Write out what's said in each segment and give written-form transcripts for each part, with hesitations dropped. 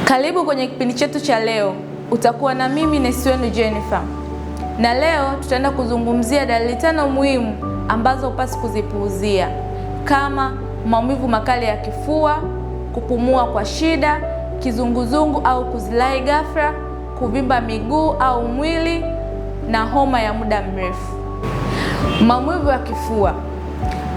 Karibu kwenye kipindi chetu cha leo. Utakuwa na mimi nesi wenu Jennifer. Na leo tutaenda kuzungumzia dalili 5 muhimu ambazo hupasi kuzipuuzia, kama maumivu makali ya kifua, kupumua kwa shida, kizunguzungu au kuzilai ghafla, kuvimba miguu au mwili na homa ya muda mrefu. Maumivu ya kifua.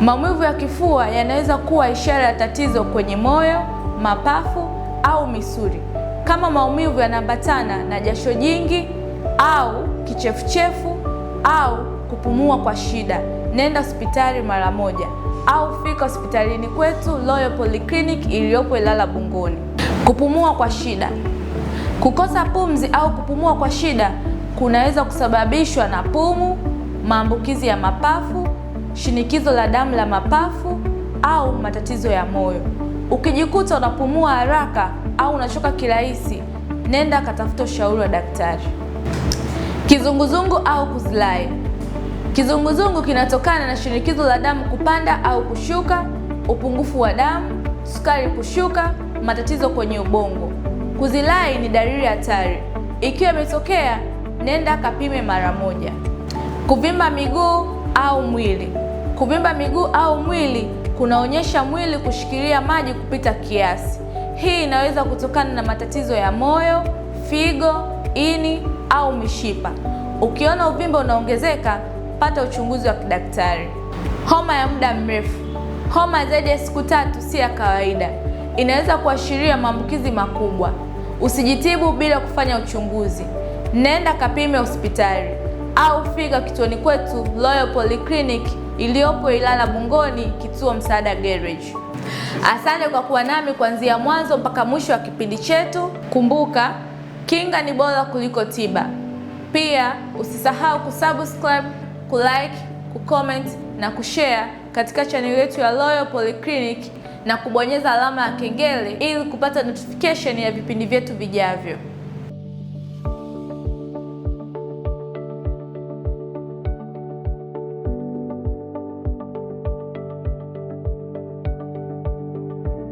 Maumivu ya kifua yanaweza kuwa ishara ya tatizo kwenye moyo, mapafu au misuli. Kama maumivu yanaambatana na jasho jingi au kichefuchefu au kupumua kwa shida, nenda hospitali mara moja au fika hospitalini kwetu Royal Polyclinic iliyopo Ilala Bungoni. Kupumua kwa shida. Kukosa pumzi au kupumua kwa shida kunaweza kusababishwa na pumu, maambukizi ya mapafu, shinikizo la damu la mapafu au matatizo ya moyo. Ukijikuta unapumua haraka au unachoka kirahisi, nenda katafuta ushauri wa daktari. Kizunguzungu au kuzilai. Kizunguzungu kinatokana na shinikizo la damu kupanda au kushuka, upungufu wa damu, sukari kushuka, matatizo kwenye ubongo. Kuzilai ni dalili hatari. Ikiwa imetokea, nenda kapime mara moja. Kuvimba miguu au mwili. Kuvimba miguu au mwili kunaonyesha mwili kushikilia maji kupita kiasi. Hii inaweza kutokana na matatizo ya moyo, figo, ini au mishipa. Ukiona uvimbe unaongezeka, pata uchunguzi wa kidaktari. Homa ya muda mrefu. Homa zaidi ya siku 3 si ya kawaida. Inaweza kuashiria maambukizi makubwa. Usijitibu bila kufanya uchunguzi. Nenda kapime hospitali au fika kituoni kwetu Royal Polyclinic iliyopo Ilala Bungoni, kituo Msaada Garage. Asante kwa kuwa nami kuanzia mwanzo mpaka mwisho wa kipindi chetu. Kumbuka, kinga ni bora kuliko tiba. Pia usisahau kusubscribe, kulike, kucomment na kushare katika channel yetu ya Royal Polyclinic na kubonyeza alama ya kengele ili kupata notification ya vipindi vyetu vijavyo.